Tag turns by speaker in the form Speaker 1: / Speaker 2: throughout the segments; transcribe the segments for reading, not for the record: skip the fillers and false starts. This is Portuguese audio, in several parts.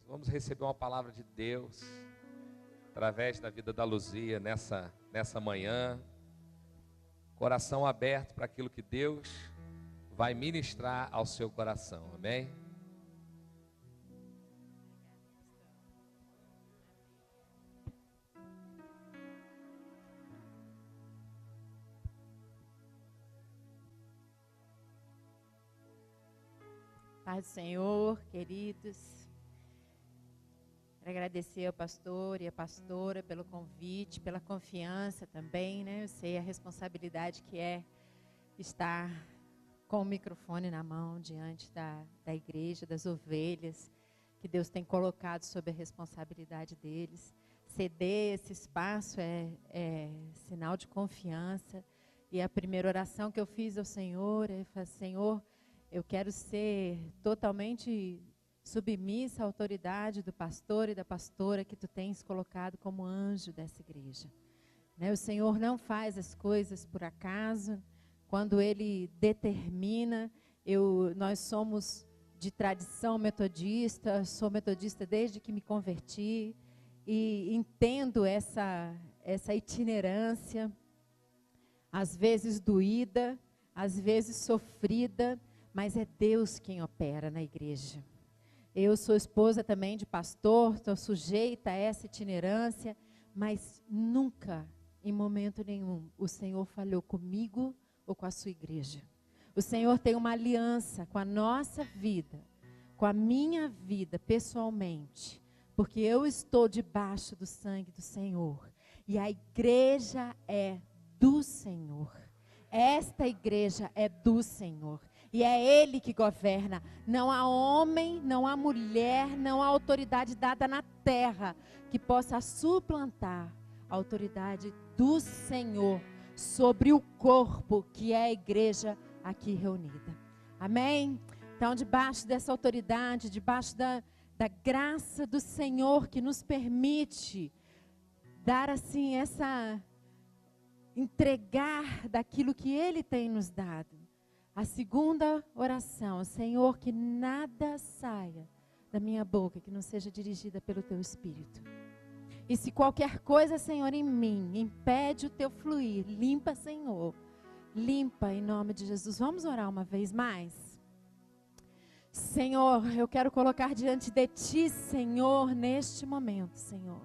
Speaker 1: Vamos receber uma palavra de Deus através da vida da Luzia nessa manhã. Coração aberto para aquilo que Deus vai ministrar ao seu coração. Amém?
Speaker 2: Paz do Senhor, queridos. Quero agradecer ao pastor e à pastora pelo convite, pela confiança também, né? Eu sei a responsabilidade que é estar com o microfone na mão diante da igreja, das ovelhas, que Deus tem colocado sob a responsabilidade deles. Ceder esse espaço é sinal de confiança. E a primeira oração que eu fiz ao Senhor é: Senhor, eu quero ser totalmente submissa à autoridade do pastor e da pastora que tu tens colocado como anjo dessa igreja. Né? O Senhor não faz as coisas por acaso. Quando Ele determina, nós somos de tradição metodista, sou metodista desde que me converti e entendo essa itinerância, às vezes doída, às vezes sofrida, mas é Deus quem opera na igreja. Eu sou esposa também de pastor, estou sujeita a essa itinerância, mas nunca, em momento nenhum, o Senhor falhou comigo ou com a sua igreja. O Senhor tem uma aliança com a nossa vida, com a minha vida pessoalmente, porque eu estou debaixo do sangue do Senhor. E a igreja é do Senhor. Esta igreja é do Senhor. E é Ele que governa. Não há homem, não há mulher, não há autoridade dada na terra que possa suplantar a autoridade do Senhor sobre o corpo que é a igreja aqui reunida. Amém? Então, debaixo dessa autoridade, debaixo da graça do Senhor que nos permite dar assim entregar daquilo que Ele tem nos dado. A segunda oração: Senhor, que nada saia da minha boca que não seja dirigida pelo Teu Espírito. E se qualquer coisa, Senhor, em mim impede o Teu fluir, limpa, Senhor. Limpa em nome de Jesus. Vamos orar uma vez mais? Senhor, eu quero colocar diante de Ti, Senhor, neste momento, Senhor,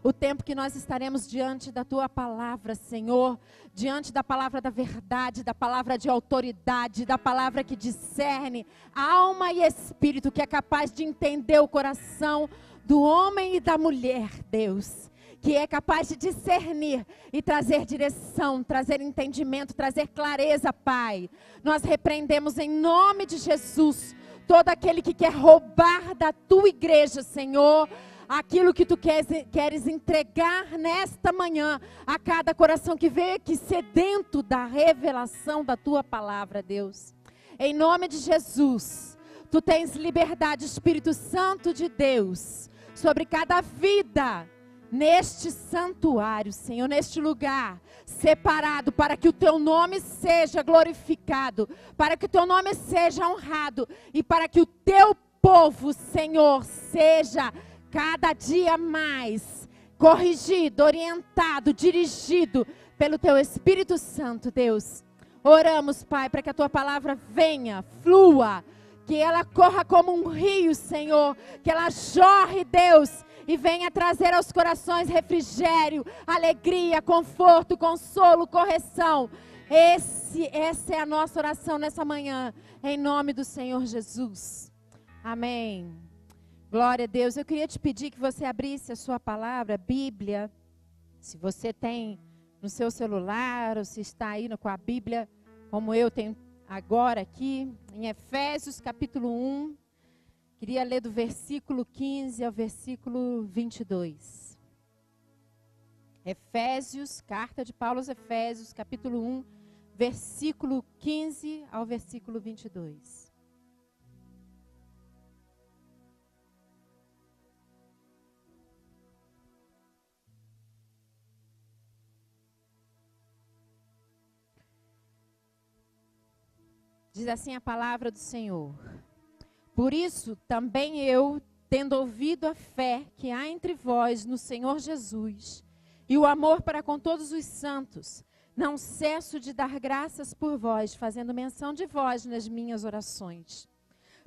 Speaker 2: o tempo que nós estaremos diante da Tua palavra, Senhor, diante da palavra da verdade, da palavra de autoridade, da palavra que discerne alma e espírito, que é capaz de entender o coração do homem e da mulher, Deus, que é capaz de discernir e trazer direção, trazer entendimento, trazer clareza, Pai. Nós repreendemos em nome de Jesus todo aquele que quer roubar da Tua igreja, Senhor, aquilo que Tu queres entregar nesta manhã a cada coração que veio aqui sedento da revelação da Tua palavra, Deus. Em nome de Jesus, Tu tens liberdade, Espírito Santo de Deus, sobre cada vida neste santuário, Senhor, neste lugar separado, para que o Teu nome seja glorificado, para que o Teu nome seja honrado e para que o Teu povo, Senhor, seja cada dia mais corrigido, orientado, dirigido pelo Teu Espírito Santo, Deus. Oramos, Pai, para que a Tua palavra venha, flua, que ela corra como um rio, Senhor, que ela jorre, Deus, e venha trazer aos corações refrigério, alegria, conforto, consolo, correção. Essa é a nossa oração nessa manhã, em nome do Senhor Jesus. Amém. Glória a Deus. Eu queria te pedir que você abrisse a sua palavra, a Bíblia. Se você tem no seu celular, ou se está aí com a Bíblia, como eu tenho agora aqui, em Efésios capítulo 1. Queria ler do versículo 15 ao versículo 22. Efésios, carta de Paulo aos Efésios, capítulo 1, versículo 15 ao versículo 22. Diz assim a palavra do Senhor: Por isso também eu, tendo ouvido a fé que há entre vós no Senhor Jesus e o amor para com todos os santos, não cesso de dar graças por vós, fazendo menção de vós nas minhas orações,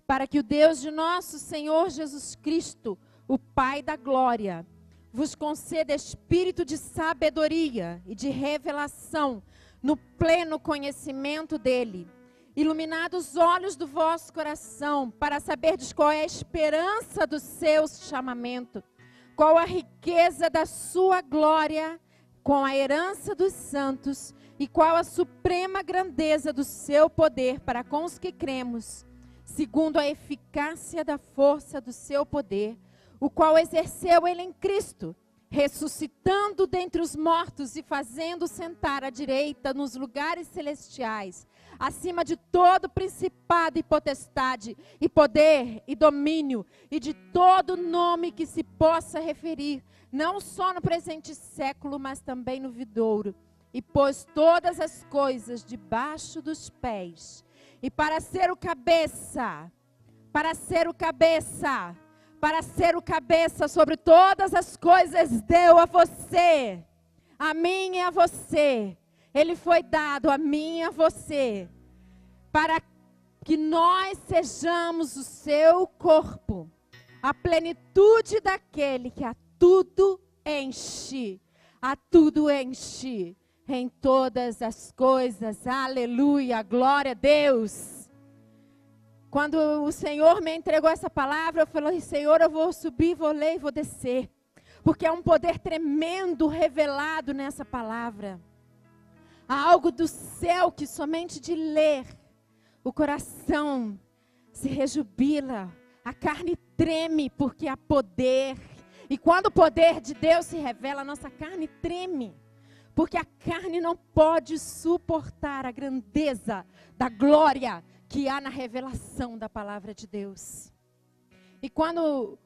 Speaker 2: para que o Deus de nosso Senhor Jesus Cristo, o Pai da glória, vos conceda espírito de sabedoria e de revelação no pleno conhecimento dele, iluminados os olhos do vosso coração, para saberdes qual é a esperança do seu chamamento, qual a riqueza da sua glória com a herança dos santos, e qual a suprema grandeza do seu poder para com os que cremos, segundo a eficácia da força do seu poder, o qual exerceu ele em Cristo, ressuscitando dentre os mortos e fazendo sentar à direita nos lugares celestiais, acima de todo principado e potestade, e poder e domínio, e de todo nome que se possa referir, não só no presente século, mas também no vindouro, e pôs todas as coisas debaixo dos pés, e para ser o cabeça sobre todas as coisas, deu a você, a mim e a você. Ele foi dado a mim e a você, para que nós sejamos o seu corpo, a plenitude daquele que a tudo enche em todas as coisas. Aleluia, glória a Deus. Quando o Senhor me entregou essa palavra, eu falei: Senhor, eu vou subir, vou ler e vou descer, porque é um poder tremendo revelado nessa palavra. Há algo do céu que somente de ler, o coração se rejubila, a carne treme, porque há poder. E quando o poder de Deus se revela, a nossa carne treme, porque a carne não pode suportar a grandeza da glória que há na revelação da palavra de Deus. E quando,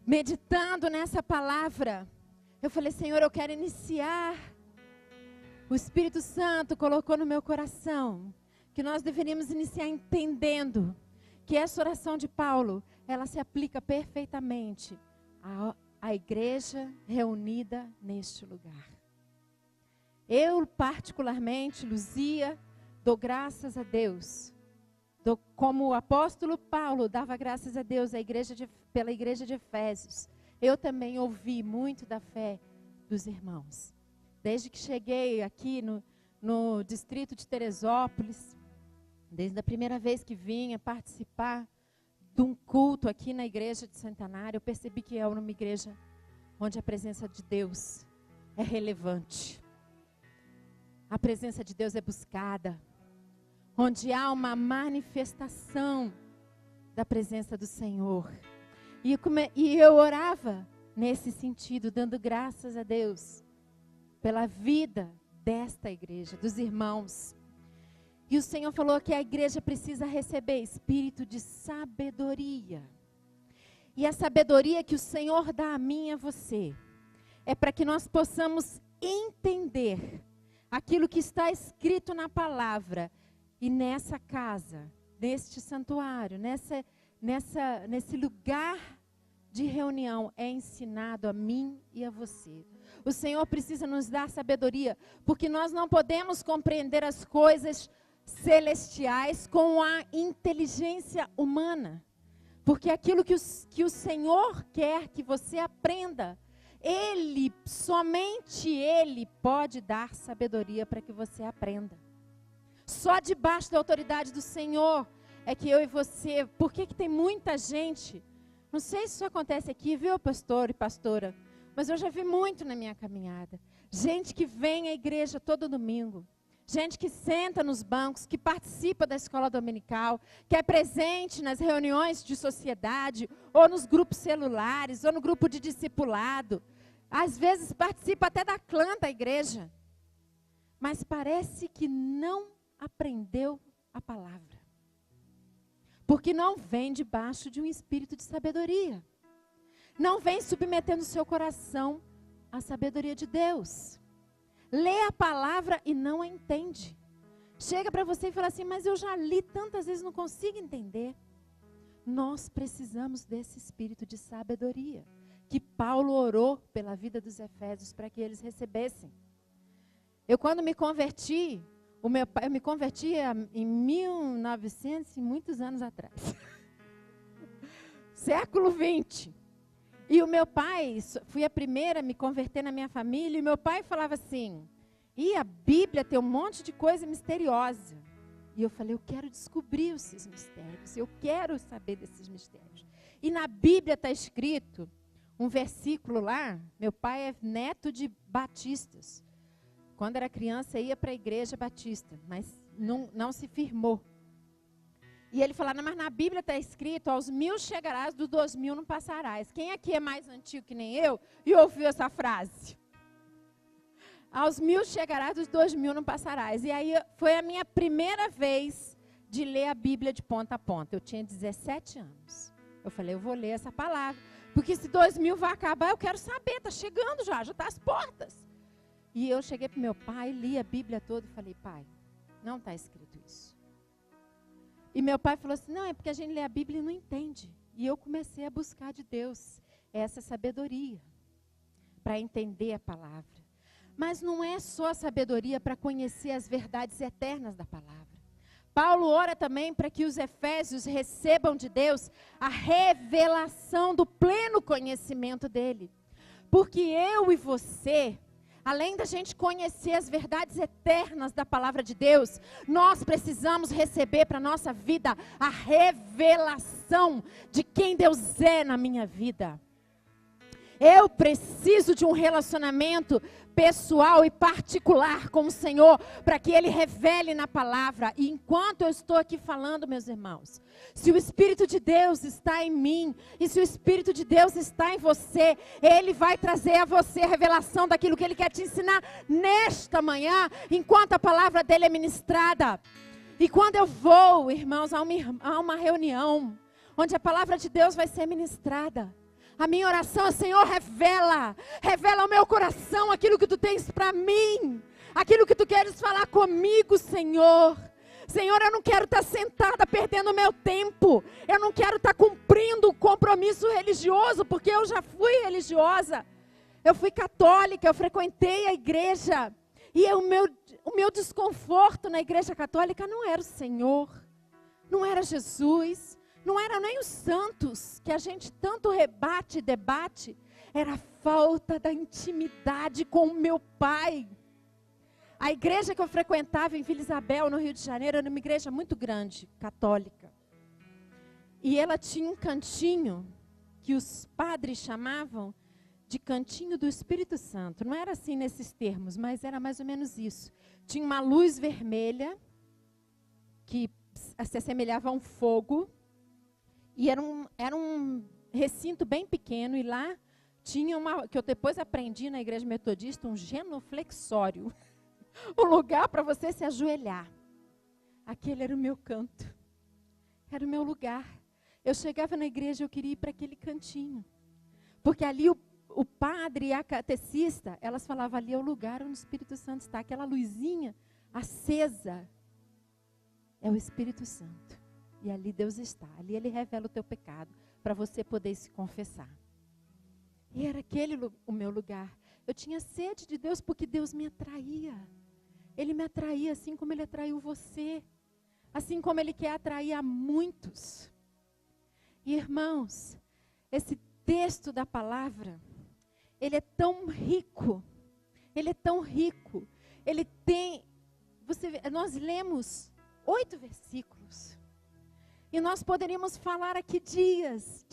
Speaker 2: meditando nessa palavra, eu falei: Senhor, eu quero iniciar. O Espírito Santo colocou no meu coração que nós deveríamos iniciar entendendo que essa oração de Paulo, ela se aplica perfeitamente à igreja reunida neste lugar. Eu, particularmente, Luzia, dou graças a Deus. Como o apóstolo Paulo dava graças a Deus pela igreja de Efésios, eu também ouvi muito da fé dos irmãos. Desde que cheguei aqui no distrito de Teresópolis, desde a primeira vez que vinha participar de um culto aqui na igreja de Centenário, eu percebi que é uma igreja onde a presença de Deus é relevante. A presença de Deus é buscada, onde há uma manifestação da presença do Senhor. E eu orava nesse sentido, dando graças a Deus pela vida desta igreja, dos irmãos. E o Senhor falou que a igreja precisa receber espírito de sabedoria. E a sabedoria que o Senhor dá a mim e a você é para que nós possamos entender aquilo que está escrito na palavra. E nessa casa, neste santuário, nesse lugar de reunião, é ensinado a mim e a você. O Senhor precisa nos dar sabedoria, porque nós não podemos compreender as coisas celestiais com a inteligência humana. Porque aquilo que o Senhor quer que você aprenda, somente Ele pode dar sabedoria para que você aprenda. Só debaixo da autoridade do Senhor é que eu e você, por que tem muita gente, não sei se isso acontece aqui, viu, pastor e pastora, mas eu já vi muito na minha caminhada, gente que vem à igreja todo domingo, gente que senta nos bancos, que participa da escola dominical, que é presente nas reuniões de sociedade, ou nos grupos celulares, ou no grupo de discipulado, às vezes participa até da clã da igreja, mas parece que não aprendeu a palavra, porque não vem debaixo de um espírito de sabedoria, não vem submetendo o seu coração à sabedoria de Deus, lê a palavra e não a entende, chega para você e fala assim: mas eu já li tantas vezes, não consigo entender. Nós precisamos desse espírito de sabedoria, que Paulo orou pela vida dos efésios para que eles recebessem. Eu quando me converti, eu me converti em 1900 e muitos anos atrás. Século 20. E o meu pai, fui a primeira a me converter na minha família, e meu pai falava assim, e a Bíblia tem um monte de coisa misteriosa. E eu falei, eu quero descobrir esses mistérios, eu quero saber desses mistérios. E na Bíblia está escrito um versículo lá, meu pai é neto de batistas. Quando era criança ia para a igreja batista, mas não se firmou. E ele falava, mas na Bíblia está escrito, aos 1000 chegarás, dos 2000 não passarás. Quem aqui é mais antigo que nem eu e ouviu essa frase? Aos 1000 chegarás, dos 2000 não passarás. E aí foi a minha primeira vez de ler a Bíblia de ponta a ponta. Eu tinha 17 anos. Eu falei, eu vou ler essa palavra. Porque se 2000 vai acabar, eu quero saber, está chegando já está às portas. E eu cheguei para o meu pai, li a Bíblia toda e falei, pai, não está escrito isso. E meu pai falou assim, não, é porque a gente lê a Bíblia e não entende. E eu comecei a buscar de Deus essa sabedoria para entender a palavra. Mas não é só a sabedoria para conhecer as verdades eternas da palavra. Paulo ora também para que os efésios recebam de Deus a revelação do pleno conhecimento dele. Porque eu e você, além da gente conhecer as verdades eternas da palavra de Deus, nós precisamos receber para a nossa vida a revelação de quem Deus é na minha vida. Eu preciso de um relacionamento pessoal e particular com o Senhor, para que Ele revele na palavra. E enquanto eu estou aqui falando, meus irmãos, se o Espírito de Deus está em mim, e se o Espírito de Deus está em você, Ele vai trazer a você a revelação daquilo que Ele quer te ensinar nesta manhã, enquanto a palavra dEle é ministrada. E quando eu vou, irmãos, a uma reunião, onde a palavra de Deus vai ser ministrada, a minha oração é, Senhor, revela ao meu coração aquilo que Tu tens para mim, aquilo que Tu queres falar comigo, Senhor. Senhor, eu não quero estar sentada perdendo o meu tempo, eu não quero estar cumprindo o compromisso religioso, porque eu já fui religiosa, eu fui católica, eu frequentei a igreja, e o meu desconforto na igreja católica não era o Senhor, não era Jesus, não eram nem os santos, que a gente tanto rebate e debate, era a falta da intimidade com o meu pai. A igreja que eu frequentava em Vila Isabel, no Rio de Janeiro, era uma igreja muito grande, católica. E ela tinha um cantinho, que os padres chamavam de cantinho do Espírito Santo. Não era assim nesses termos, mas era mais ou menos isso. Tinha uma luz vermelha, que se assemelhava a um fogo, e era um recinto bem pequeno, e lá tinha que eu depois aprendi na igreja metodista, um genuflexório. Um lugar para você se ajoelhar. Aquele era o meu canto. Era o meu lugar. Eu chegava na igreja, eu queria ir para aquele cantinho. Porque ali o padre e a catecista, elas falavam, ali é o lugar onde o Espírito Santo está. Aquela luzinha acesa é o Espírito Santo. E ali Deus está, ali Ele revela o teu pecado, para você poder se confessar. E era aquele o meu lugar. Eu tinha sede de Deus, porque Deus me atraía. Ele me atraía assim como Ele atraiu você. Assim como Ele quer atrair a muitos. E irmãos, esse texto da palavra, ele é tão rico. Ele é tão rico. Ele tem, nós lemos 8 versículos. E nós poderíamos falar aqui dias,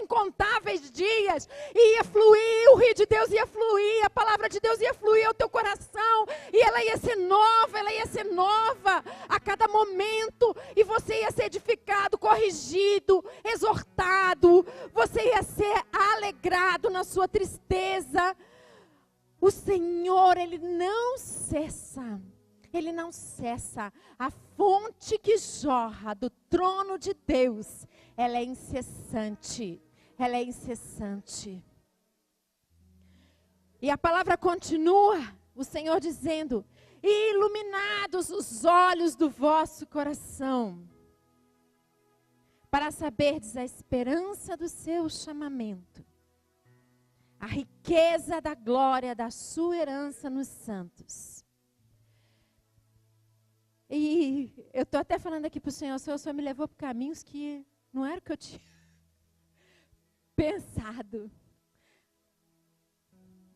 Speaker 2: incontáveis dias. E ia fluir, o rio de Deus ia fluir, a palavra de Deus ia fluir ao teu coração. E ela ia ser nova a cada momento. E você ia ser edificado, corrigido, exortado. Você ia ser alegrado na sua tristeza. O Senhor, Ele não cessa. Ele não cessa. A fonte que jorra do trono de Deus, ela é incessante. Ela é incessante. E a palavra continua, o Senhor dizendo, iluminados os olhos do vosso coração. para saberdes a esperança do seu chamamento, a riqueza da glória da sua herança nos santos. E eu estou até falando aqui para o Senhor me levou por caminhos que não era o que eu tinha pensado.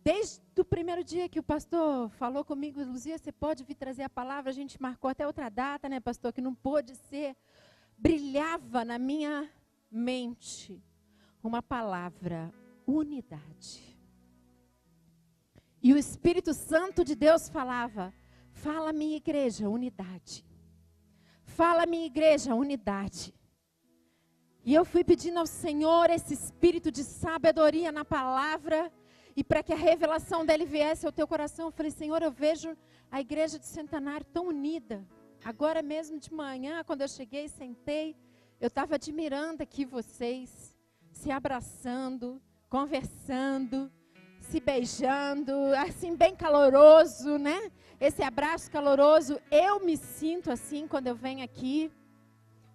Speaker 2: Desde o primeiro dia que o pastor falou comigo, Luzia, você pode vir trazer a palavra, a gente marcou até outra data, né, pastor, que não pôde ser, brilhava na minha mente uma palavra, unidade. E o Espírito Santo de Deus falava, fala minha igreja, unidade. Fala minha igreja, unidade. E eu fui pedindo ao Senhor esse espírito de sabedoria na palavra, e para que a revelação dele viesse ao teu coração, eu falei, Senhor, eu vejo a igreja de Centenário tão unida. Agora mesmo de manhã, quando eu cheguei e sentei, eu estava admirando aqui vocês, se abraçando, conversando, se beijando, assim bem caloroso, né? Esse abraço caloroso, eu me sinto assim quando eu venho aqui.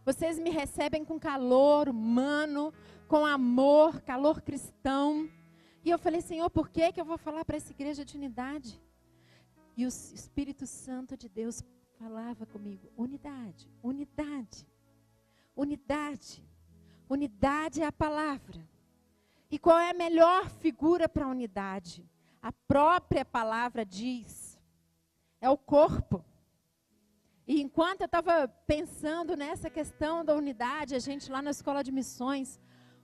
Speaker 2: Vocês me recebem com calor humano, com amor, calor cristão. E eu falei, Senhor, por que eu vou falar para essa igreja de unidade? E o Espírito Santo de Deus falava comigo, unidade, unidade, unidade. Unidade é a palavra. E qual é a melhor figura para a unidade? A própria palavra diz, é o corpo. E enquanto eu estava pensando nessa questão da unidade, a gente lá na escola de missões,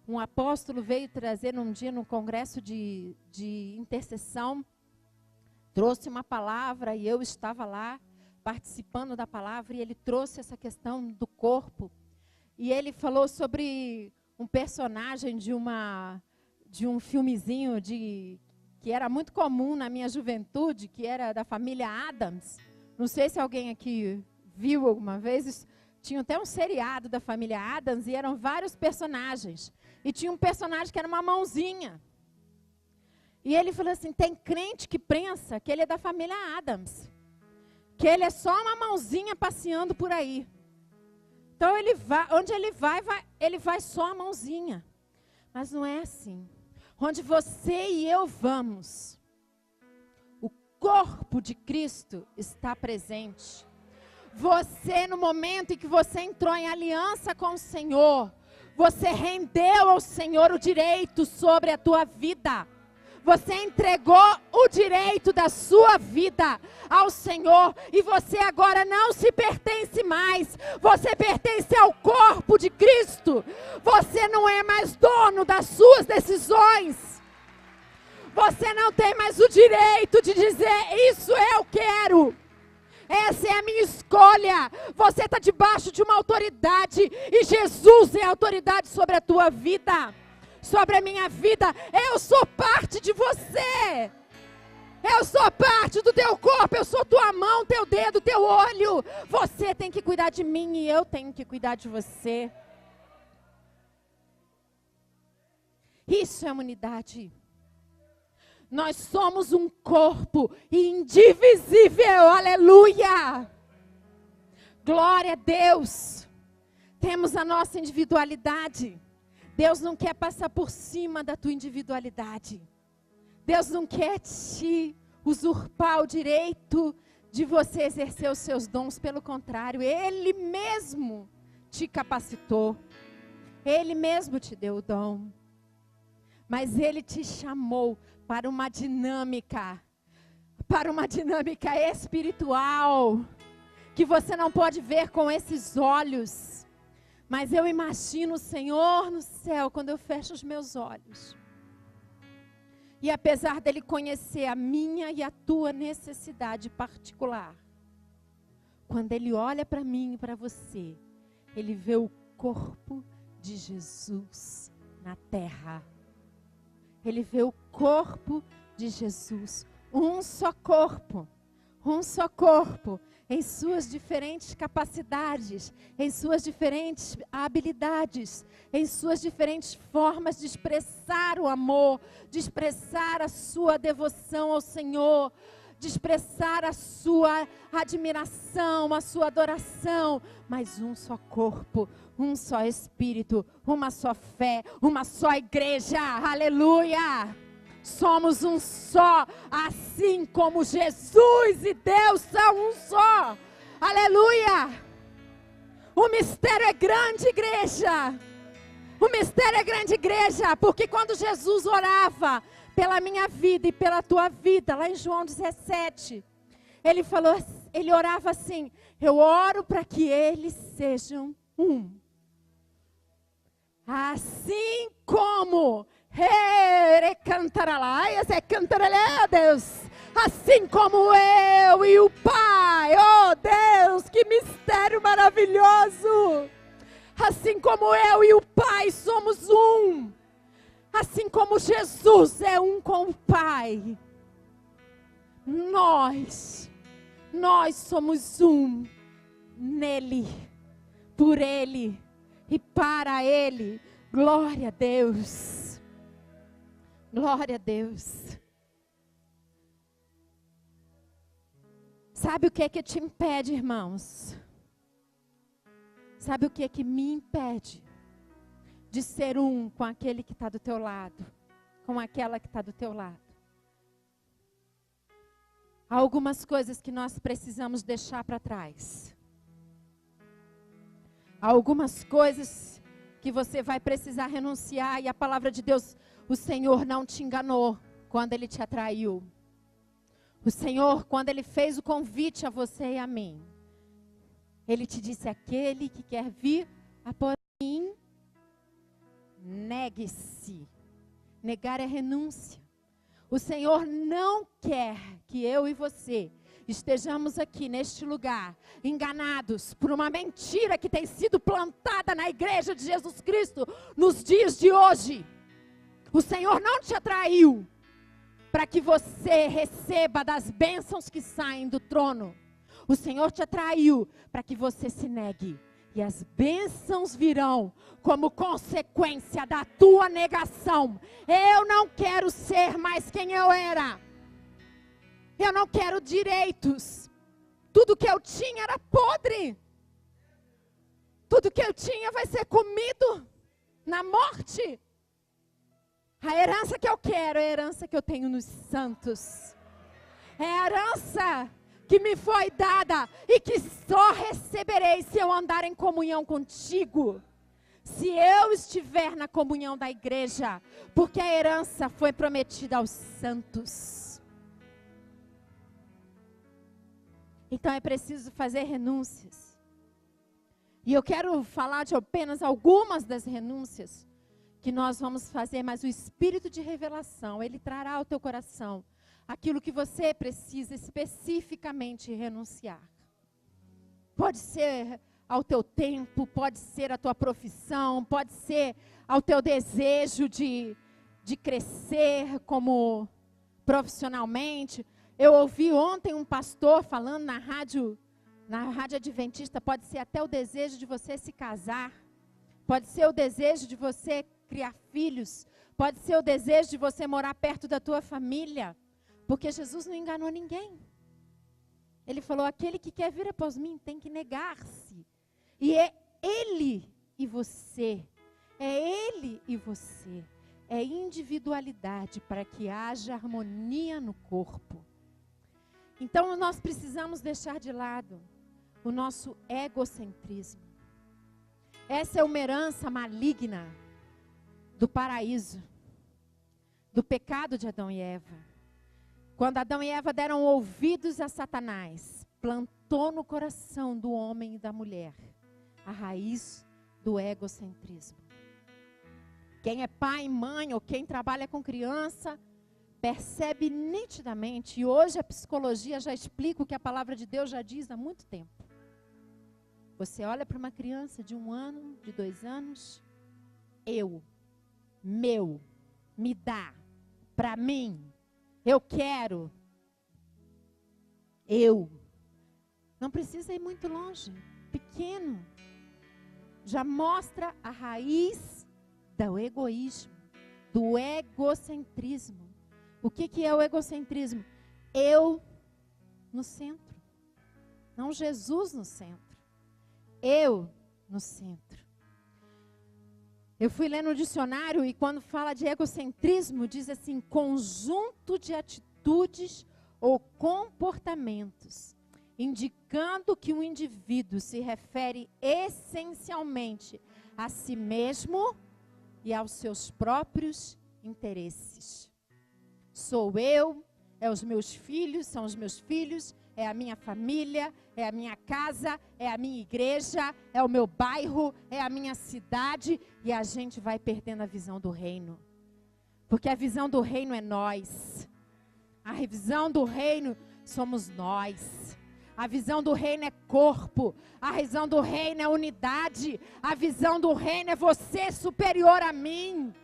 Speaker 2: um apóstolo veio trazer um dia no congresso de intercessão, trouxe uma palavra e eu estava lá participando da palavra e ele trouxe essa questão do corpo. E ele falou sobre um personagem de um filmezinho que era muito comum na minha juventude, que era da família Addams. Não sei se alguém aqui viu alguma vez, tinha até um seriado da família Addams e eram vários personagens. E tinha um personagem que era uma mãozinha. E ele falou assim, tem crente que pensa que ele é da família Addams. Que ele é só uma mãozinha passeando por aí. Então, onde ele vai só a mãozinha. Mas não é assim. Onde você e eu vamos, o corpo de Cristo está presente. Você, no momento em que você entrou em aliança com o Senhor, você rendeu ao Senhor o direito sobre a tua vida. Você entregou o direito da sua vida ao Senhor. E você agora não se pertence mais. Você pertence ao corpo de Cristo. Você não é mais dono das suas decisões. Você não tem mais o direito de dizer, isso eu quero. Essa é a minha escolha. Você está debaixo de uma autoridade. E Jesus é autoridade sobre a tua vida. Sobre a minha vida. Eu sou parte de você. Eu sou parte do teu corpo. Eu sou tua mão, teu dedo, teu olho. Você tem que cuidar de mim e eu tenho que cuidar de você. Isso é uma unidade. Nós somos um corpo indivisível, aleluia! Glória a Deus! Temos a nossa individualidade. Deus não quer passar por cima da tua individualidade. Deus não quer te usurpar o direito de você exercer os seus dons. Pelo contrário, Ele mesmo te capacitou. Ele mesmo te deu o dom. Mas Ele te chamou para uma dinâmica espiritual, que você não pode ver com esses olhos. Mas eu imagino o Senhor no céu, quando eu fecho os meus olhos. E apesar dele conhecer a minha e a tua necessidade particular, quando ele olha para mim e para você, ele vê o corpo de Jesus na terra. Ele vê o corpo de Jesus, um só corpo, em suas diferentes capacidades, em suas diferentes habilidades, em suas diferentes formas de expressar o amor, de expressar a sua devoção ao Senhor, de expressar a sua admiração, a sua adoração, mas um só corpo, um só Espírito, uma só fé, uma só igreja, aleluia! Somos um só, assim como Jesus e Deus são um só, aleluia! O mistério é grande, igreja. O mistério é grande, igreja, porque quando Jesus orava pela minha vida e pela tua vida, lá em João 17, ele orava assim: eu oro para que eles sejam um. Assim como Deus, assim como eu e o Pai, oh Deus, que mistério maravilhoso! Assim como eu e o Pai somos um, assim como Jesus é um com o Pai, nós somos um nele, por Ele e para Ele. Glória a Deus, glória a Deus. Sabe o que é que te impede, irmãos? Sabe o que é que me impede de ser um com aquele que está do teu lado, com aquela que está do teu lado? Há algumas coisas que nós precisamos deixar para trás. Há algumas coisas que você vai precisar renunciar, e a palavra de Deus, o Senhor não te enganou quando Ele te atraiu. O Senhor, quando Ele fez o convite a você e a mim, Ele te disse: aquele que quer vir após mim, negue-se. Negar é renúncia. O Senhor não quer que eu e você estejamos aqui neste lugar, enganados por uma mentira que tem sido plantada na igreja de Jesus Cristo nos dias de hoje. O Senhor não te atraiu para que você receba das bênçãos que saem do trono. O Senhor te atraiu para que você se negue. E as bênçãos virão como consequência da tua negação. Eu não quero ser mais quem eu era. Eu não quero direitos. Tudo que eu tinha era podre. Tudo que eu tinha vai ser comido na morte. A herança que eu quero é a herança que eu tenho nos santos. É a herança que me foi dada e que só receberei se eu andar em comunhão contigo. Se eu estiver na comunhão da igreja, porque a herança foi prometida aos santos. Então é preciso fazer renúncias. E eu quero falar de apenas algumas das renúncias que nós vamos fazer, mas o Espírito de revelação, Ele trará ao teu coração aquilo que você precisa especificamente renunciar. Pode ser ao teu tempo, pode ser a tua profissão, pode ser ao teu desejo de crescer como profissionalmente. Eu ouvi ontem um pastor falando na rádio adventista, pode ser até o desejo de você se casar, pode ser o desejo de você criar filhos, pode ser o desejo de você morar perto da tua família, porque Jesus não enganou ninguém. Ele falou: aquele que quer vir após mim tem que negar-se. E é Ele e você. É Ele e você. É individualidade para que haja harmonia no corpo. Então nós precisamos deixar de lado o nosso egocentrismo. Essa é uma herança maligna do paraíso, do pecado de Adão e Eva. Quando Adão e Eva deram ouvidos a Satanás, plantou no coração do homem e da mulher a raiz do egocentrismo. Quem é pai, mãe ou quem trabalha com criança, percebe nitidamente, e hoje a psicologia já explica o que a palavra de Deus já diz há muito tempo. Você olha para uma criança de 1 ano, de 2 anos, meu, me dá, para mim, eu quero, não precisa ir muito longe, pequeno, já mostra a raiz do egoísmo, do egocentrismo. O que é o egocentrismo? Eu no centro. Não Jesus no centro. Eu no centro. Eu fui ler no dicionário e quando fala de egocentrismo, diz assim, conjunto de atitudes ou comportamentos, indicando que um indivíduo se refere essencialmente a si mesmo e aos seus próprios interesses. Sou eu, é os meus filhos, são os meus filhos, é a minha família, é a minha casa, é a minha igreja, é o meu bairro, é a minha cidade, e a gente vai perdendo a visão do reino. Porque a visão do reino é nós. A visão do reino somos nós. A visão do reino é corpo. A visão do reino é unidade. A visão do reino é você superior a mim.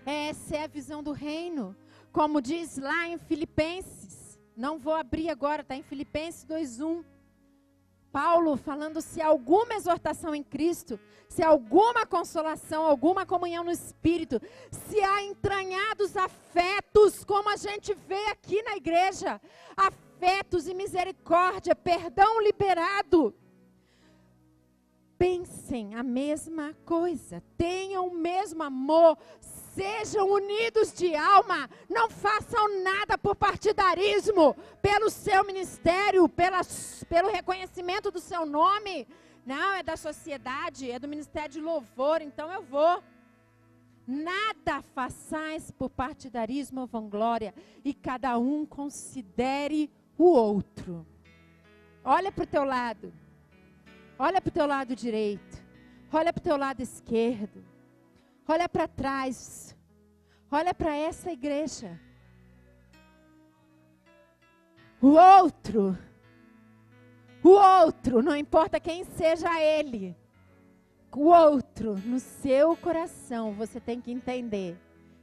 Speaker 2: Essa é a visão do reino. Como diz lá em Filipenses. Não vou abrir agora, está em Filipenses 2:1. Paulo falando se há alguma exortação em Cristo, se há alguma consolação, alguma comunhão no Espírito, se há entranhados afetos, como a gente vê aqui na igreja, afetos e misericórdia, perdão liberado. Pensem a mesma coisa, tenham o mesmo amor, sejam unidos de alma, não façam nada por partidarismo, pelo seu ministério, pelo reconhecimento do seu nome. Não, é da sociedade, é do ministério de louvor, então eu vou. Nada façais por partidarismo ou vanglória, e cada um considere o outro. Olha para o teu lado. Olha para o teu lado direito, olha para o teu lado esquerdo, olha para trás, olha para essa igreja. O outro, não importa quem seja ele, o outro, no seu coração, você tem que entender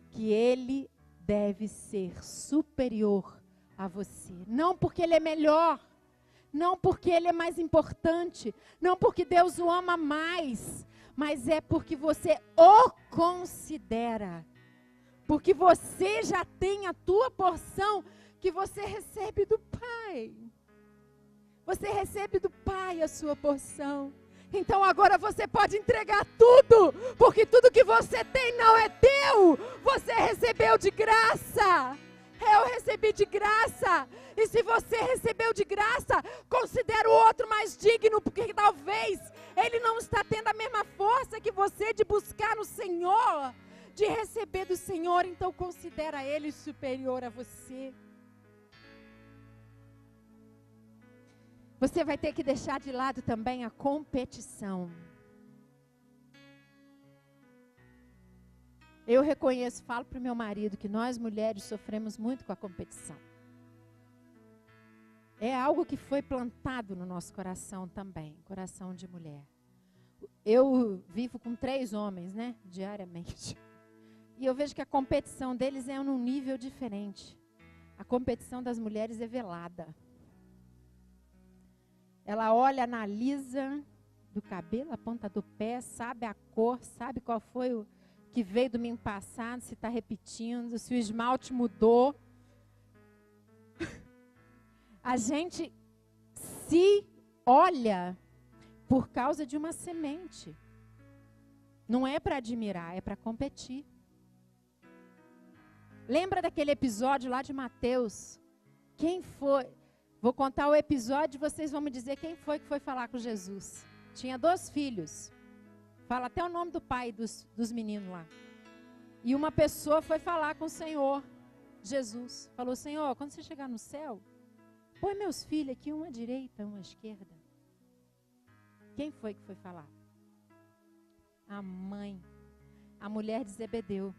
Speaker 2: que ele deve ser superior a você. Não porque ele é melhor. Não porque ele é mais importante, não porque Deus o ama mais, mas é porque você o considera. Porque você já tem a tua porção que você recebe do Pai. Você recebe do Pai a sua porção. Então agora você pode entregar tudo, porque tudo que você tem não é teu, você recebeu de graça. Eu recebi de graça. E se você recebeu de graça, considera o outro mais digno, porque talvez ele não está tendo a mesma força que você de buscar no Senhor, de receber do Senhor, então considera ele superior a você. Você vai ter que deixar de lado também a competição. Eu reconheço, falo para o meu marido que nós mulheres sofremos muito com a competição. É algo que foi plantado no nosso coração também, coração de mulher. Eu vivo com 3 homens, né, diariamente. E eu vejo que a competição deles é num nível diferente. A competição das mulheres é velada. Ela olha, analisa do cabelo, a ponta do pé, sabe a cor, sabe qual foi o que veio domingo passado, se está repetindo, se o esmalte mudou. A gente se olha por causa de uma semente. Não é para admirar, é para competir. Lembra daquele episódio lá de Mateus? Quem foi? Vou contar o episódio e vocês vão me dizer quem foi que foi falar com Jesus. Tinha 2 filhos. Fala até o nome do pai dos meninos lá. E uma pessoa foi falar com o Senhor, Jesus. Falou, Senhor, quando você chegar no céu, põe meus filhos aqui, um à direita, um à esquerda. Quem foi que foi falar? A mãe. A mulher de Zebedeu.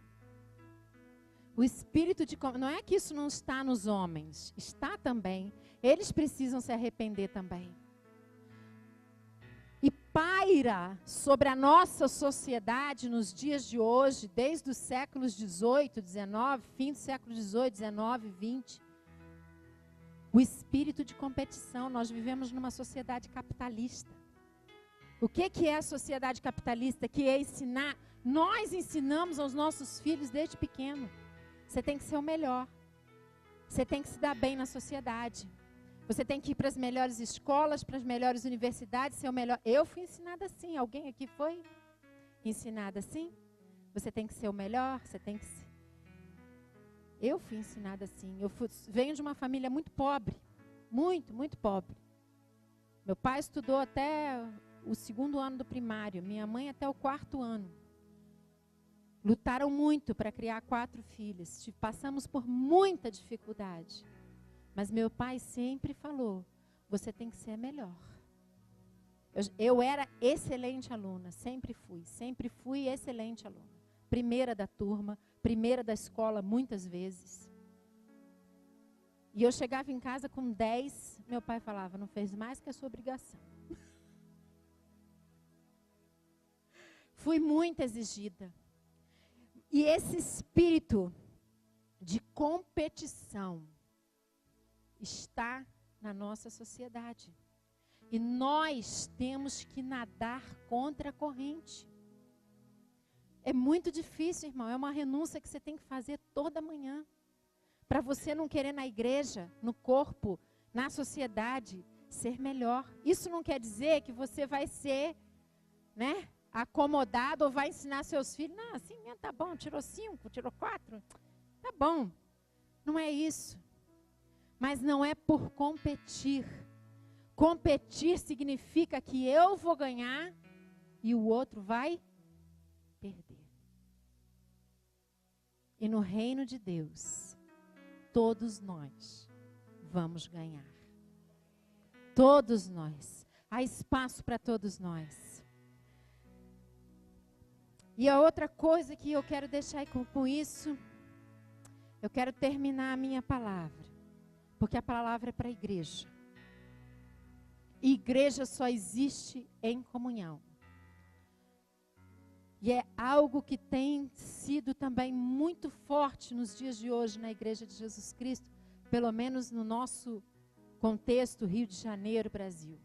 Speaker 2: O espírito de... Não é que isso não está nos homens. Está também. Eles precisam se arrepender também. E paira sobre a nossa sociedade nos dias de hoje, desde os séculos 18, 19, fim do século 18, 19, 20. O espírito de competição. Nós vivemos numa sociedade capitalista. O que é a sociedade capitalista? Que é ensinar... Nós ensinamos aos nossos filhos desde pequeno. Você tem que ser o melhor. Você tem que se dar bem na sociedade. Você tem que ir para as melhores escolas, para as melhores universidades, ser o melhor. Eu fui ensinada assim. Alguém aqui foi ensinada assim? Você tem que ser o melhor, você tem que ser. Eu fui ensinada assim. Venho de uma família muito pobre. Muito, muito pobre. Meu pai estudou até o 2º ano do primário. Minha mãe até o 4º ano. Lutaram muito para criar 4 filhas. Passamos por muita dificuldade. Mas meu pai sempre falou, você tem que ser a melhor. Eu era excelente aluna, sempre fui excelente aluna. Primeira da turma, primeira da escola muitas vezes. E eu chegava em casa com 10, meu pai falava, não fez mais que a sua obrigação. Fui muito exigida. E esse espírito de competição está na nossa sociedade. E nós temos que nadar contra a corrente. É muito difícil, irmão. É uma renúncia que você tem que fazer toda manhã. Para você não querer na igreja, no corpo, na sociedade, ser melhor. Isso não quer dizer que você vai ser, né, acomodado ou vai ensinar seus filhos. Não, assim, tá bom, tirou 5, tirou 4. Tá bom. Não é isso. Mas não é por competir. Competir significa que eu vou ganhar e o outro vai perder. E no reino de Deus, todos nós vamos ganhar. Todos nós. Há espaço para todos nós. E a outra coisa que eu quero deixar com isso, eu quero terminar a minha palavra. Porque a palavra é para a igreja. E igreja só existe em comunhão. E é algo que tem sido também muito forte nos dias de hoje na Igreja de Jesus Cristo, pelo menos no nosso contexto Rio de Janeiro, Brasil.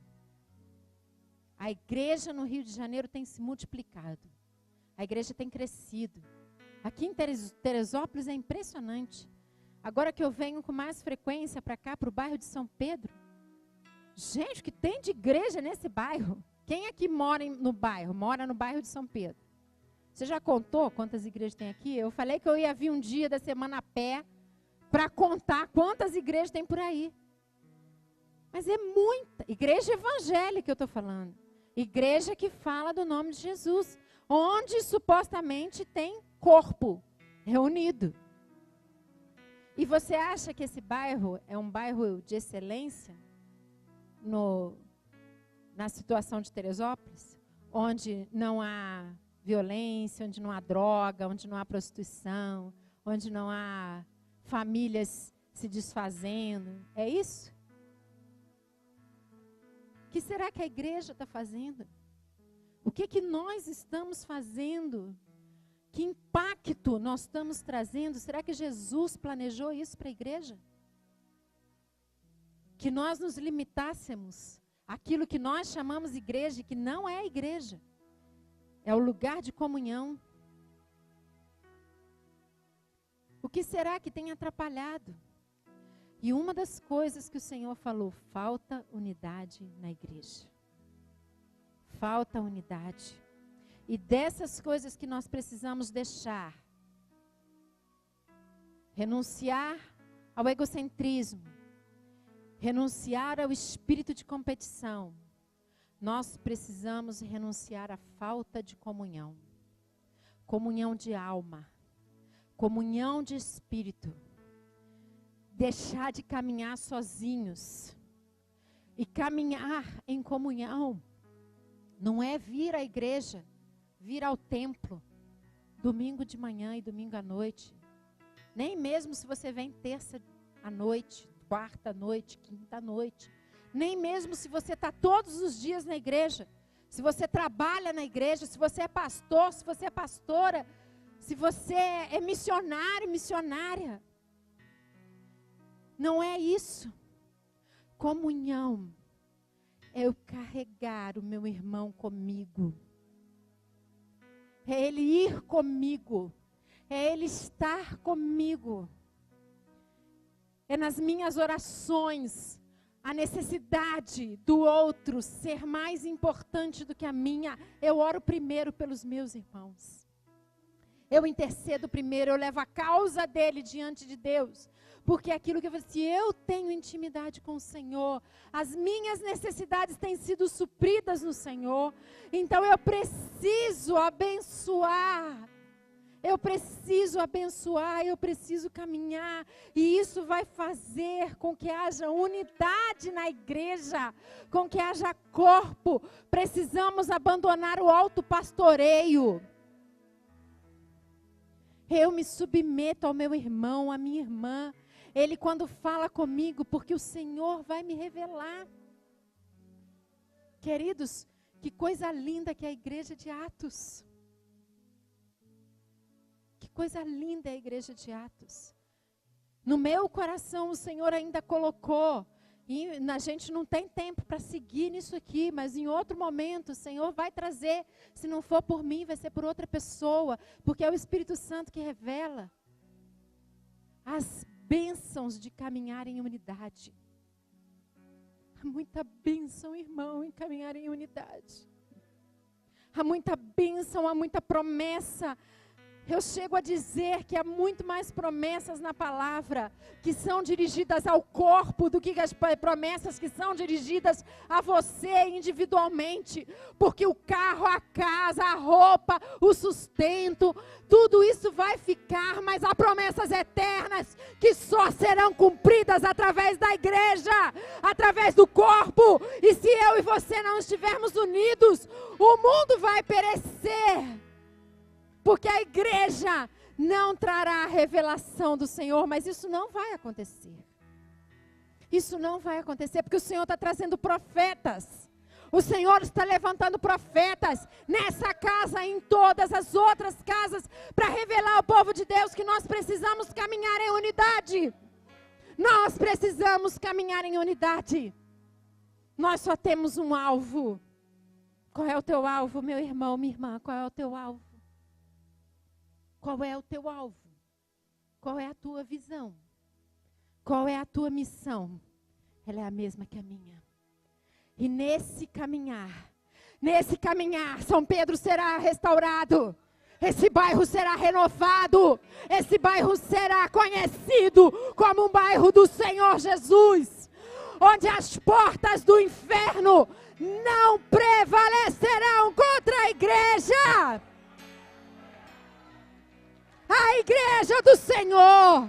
Speaker 2: A igreja no Rio de Janeiro tem se multiplicado. A igreja tem crescido. Aqui em Teresópolis é impressionante. Agora que eu venho com mais frequência para cá, para o bairro de São Pedro. Gente, o que tem de igreja nesse bairro? Quem aqui mora no bairro? Mora no bairro de São Pedro. Você já contou quantas igrejas tem aqui? Eu falei que eu ia vir um dia da semana a pé para contar quantas igrejas tem por aí. Mas é muita. Igreja evangélica que eu estou falando. Igreja que fala do nome de Jesus. Onde supostamente tem corpo reunido. E você acha que esse bairro é um bairro de excelência na situação de Teresópolis? Onde não há violência, onde não há droga, onde não há prostituição, onde não há famílias se desfazendo. É isso? O que será que a igreja está fazendo? O que nós estamos fazendo? Que impacto nós estamos trazendo? Será que Jesus planejou isso para a igreja? Que nós nos limitássemos àquilo que nós chamamos igreja, que não é a igreja. É o lugar de comunhão. O que será que tem atrapalhado? E uma das coisas que o Senhor falou, falta unidade na igreja. Falta unidade. E dessas coisas que nós precisamos deixar, renunciar ao egocentrismo, renunciar ao espírito de competição, nós precisamos renunciar à falta de comunhão. Comunhão de alma, comunhão de espírito. Deixar de caminhar sozinhos e caminhar em comunhão. Não é vir à igreja, vir ao templo, domingo de manhã e domingo à noite. Nem mesmo se você vem terça à noite, quarta à noite, quinta à noite. Nem mesmo se você está todos os dias na igreja. Se você trabalha na igreja, se você é pastor, se você é pastora, se você é missionário, missionária. Não é isso. Comunhão é eu carregar o meu irmão comigo. É ele ir comigo. É ele estar comigo. É nas minhas orações. a necessidade do outro ser mais importante do que a minha, eu oro primeiro pelos meus irmãos. Eu intercedo primeiro, eu levo a causa dele diante de Deus. Porque é aquilo que eu falo, se eu tenho intimidade com o Senhor, as minhas necessidades têm sido supridas no Senhor. Então eu preciso abençoar. Eu preciso caminhar, e isso vai fazer com que haja unidade na igreja, com que haja corpo. Precisamos abandonar o autopastoreio. Eu me submeto ao meu irmão, à minha irmã. Ele quando fala comigo, porque o Senhor vai me revelar. Queridos, que coisa linda que é a igreja de Atos. Que coisa linda é a igreja de Atos. No meu coração o Senhor ainda colocou, e a gente não tem tempo para seguir nisso aqui, mas em outro momento o Senhor vai trazer, se não for por mim, vai ser por outra pessoa, porque é o Espírito Santo que revela as bênçãos de caminhar em unidade. Há muita bênção, irmão, em caminhar em unidade. Há muita bênção, há muita promessa. Eu chego a dizer que há muito mais promessas na palavra que são dirigidas ao corpo do que as promessas que são dirigidas a você individualmente. Porque o carro, a casa, a roupa, o sustento, tudo isso vai ficar, mas há promessas eternas que só serão cumpridas através da igreja, através do corpo. E se eu e você não estivermos unidos, o mundo vai perecer. Porque a igreja não trará a revelação do Senhor, mas isso não vai acontecer. Isso não vai acontecer, porque o Senhor está trazendo profetas. O Senhor está levantando profetas nessa casa e em todas as outras casas, para revelar ao povo de Deus que nós precisamos caminhar em unidade. Nós precisamos caminhar em unidade. Nós só temos um alvo. Qual é o teu alvo, meu irmão, minha irmã? Qual é o teu alvo? Qual é o teu alvo? Qual é a tua visão? Qual é a tua missão? Ela é a mesma que a minha. E nesse caminhar, São Pedro será restaurado. Esse bairro será renovado. Esse bairro será conhecido como um bairro do Senhor Jesus. Onde as portas do inferno não prevalecerão contra a igreja. A igreja do Senhor,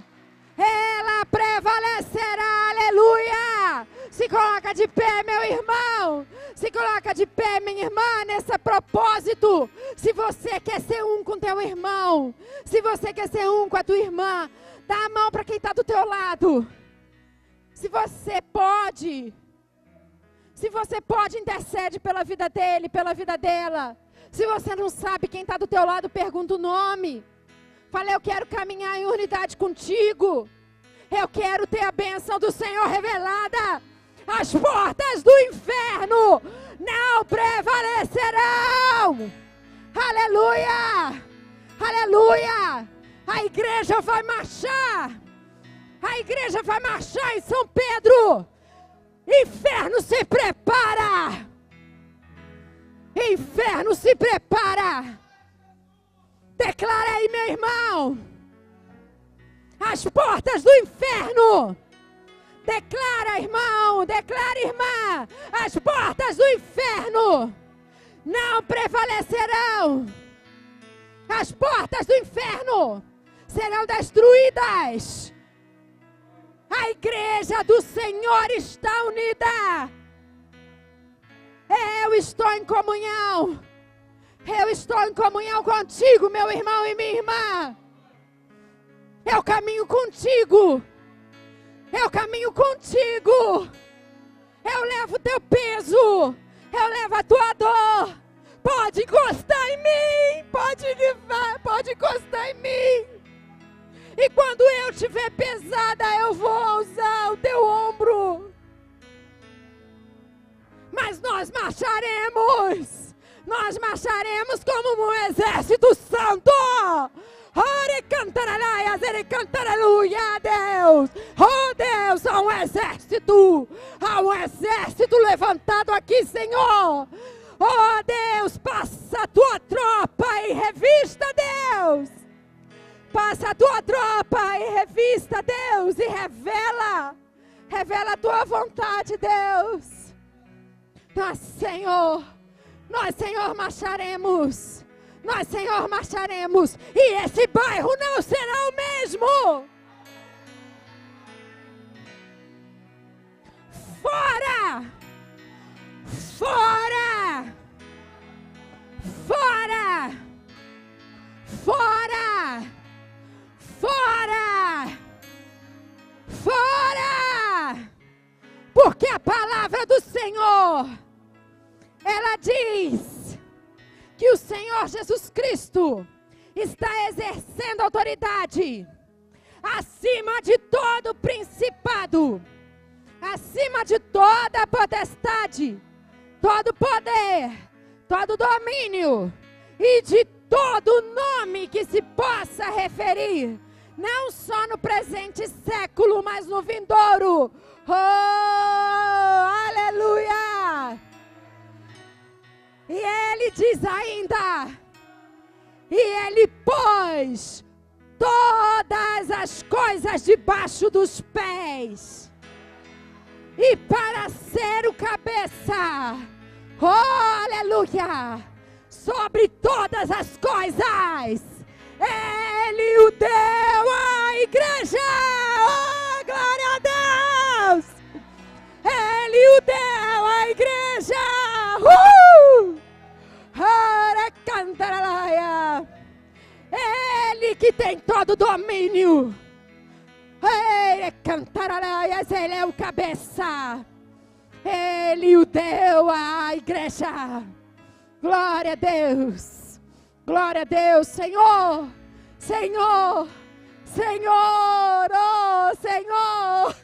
Speaker 2: ela prevalecerá, aleluia. Se coloca de pé, meu irmão. Se coloca de pé, minha irmã, nesse propósito. Se você quer ser um com teu irmão, se você quer ser um com a tua irmã, dá a mão para quem está do teu lado. Se você pode, intercede pela vida dele, pela vida dela. Se você não sabe quem está do teu lado, pergunta o nome. Fala, eu quero caminhar em unidade contigo. Eu quero ter a bênção do Senhor revelada. As portas do inferno não prevalecerão. Aleluia! Aleluia! A igreja vai marchar. A igreja vai marchar em São Pedro. Inferno se prepara. Inferno se prepara. Declara aí, meu irmão. As portas do inferno. Declara, irmão. Declara, irmã. As portas do inferno não prevalecerão. As portas do inferno serão destruídas. A igreja do Senhor está unida. Eu estou em comunhão. Eu estou em comunhão contigo, meu irmão e minha irmã. Eu caminho contigo. Eu caminho contigo. Eu levo o teu peso. Eu levo a tua dor. Pode encostar em mim. Pode encostar em mim. E quando eu estiver pesada, eu vou usar o teu ombro. Mas nós marcharemos. Nós marcharemos como um exército santo. Ore cantaralaias, ele canta aleluia, Deus. Oh Deus, há um exército levantado aqui, Senhor. Oh Deus, passa a tua tropa e revista, Deus. Passa a tua tropa e revista, Deus, e revela a tua vontade, Deus. Nós, Senhor, marcharemos. Nós, Senhor, marcharemos. E esse bairro não será o mesmo. Fora! Fora! Fora! Fora! Fora! Fora! Porque a palavra do Senhor, ela diz que o Senhor Jesus Cristo está exercendo autoridade acima de todo principado, acima de toda potestade, todo poder, todo domínio e de todo nome que se possa referir, não só no presente século, mas no vindouro. Oh, aleluia! E ele diz ainda, e ele pôs todas as coisas debaixo dos pés, e para ser o cabeça, oh, aleluia, sobre todas as coisas, ele o deu à igreja, oh, glória a Deus, ele o deu à igreja, ele que tem todo domínio, ele é o cabeça, ele o deu à igreja. Glória a Deus, glória a Deus, Senhor, Senhor, Senhor, oh Senhor,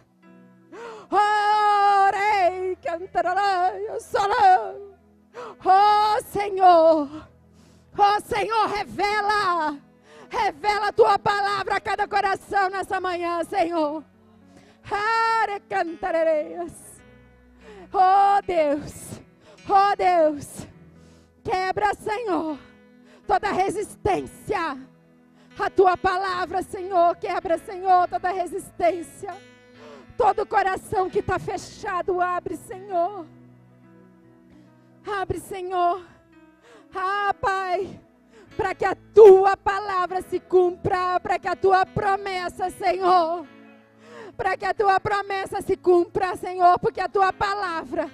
Speaker 2: oh, rei, cantaralai, solão. Oh Senhor, revela a tua palavra a cada coração nessa manhã, Senhor. Oh Deus, quebra, Senhor, toda resistência à tua palavra, Senhor, quebra, Senhor, toda resistência, todo coração que está fechado, abre, Senhor. Abre, Senhor. Ah, Pai, para que a tua palavra se cumpra, para que a tua promessa, Senhor, para que a tua promessa se cumpra, Senhor, porque a tua palavra,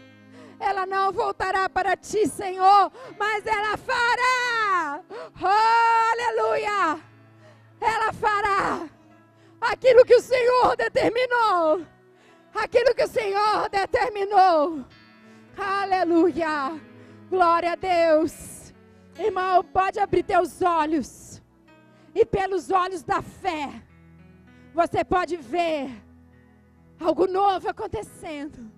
Speaker 2: ela não voltará para ti, Senhor, mas ela fará, oh, aleluia, ela fará aquilo que o Senhor determinou, aleluia, glória a Deus. Irmão, pode abrir teus olhos, e pelos olhos da fé, você pode ver algo novo acontecendo.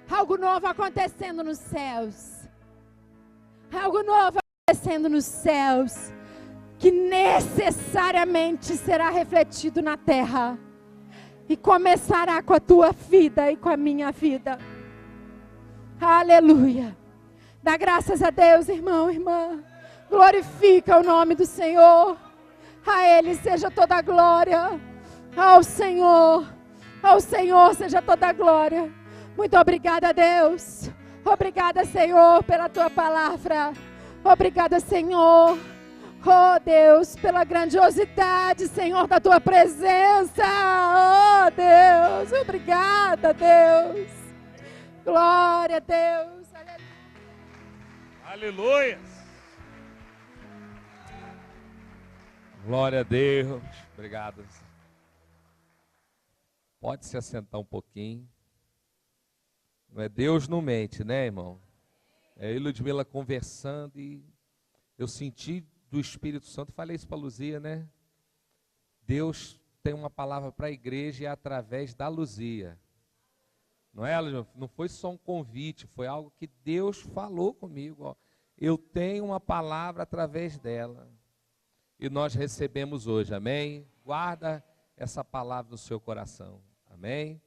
Speaker 2: Algo novo acontecendo nos céus. Algo novo acontecendo nos céus, que necessariamente será refletido na terra. E começará com a tua vida e com a minha vida. Aleluia. Dá graças a Deus, irmão, irmã. Glorifica o nome do Senhor. A Ele seja toda a glória. Ao Senhor seja toda a glória. Muito obrigada, Deus. Obrigada, Senhor, pela tua palavra. Obrigada, Senhor. Oh, Deus, pela grandiosidade, Senhor, da tua presença. Oh, Deus, obrigada, Deus. Glória a Deus.
Speaker 1: Aleluia. Glória a Deus. Obrigado. Pode se assentar um pouquinho. Não é, Deus não mente, né, irmão? É eu e Ludmila conversando e eu senti do Espírito Santo, falei isso para a Luzia, né? Deus tem uma palavra para a igreja e é através da Luzia. Não é, Luzia? Não foi só um convite, foi algo que Deus falou comigo. Ó. Eu tenho uma palavra através dela. e nós recebemos hoje, amém? Guarda essa palavra no seu coração, amém?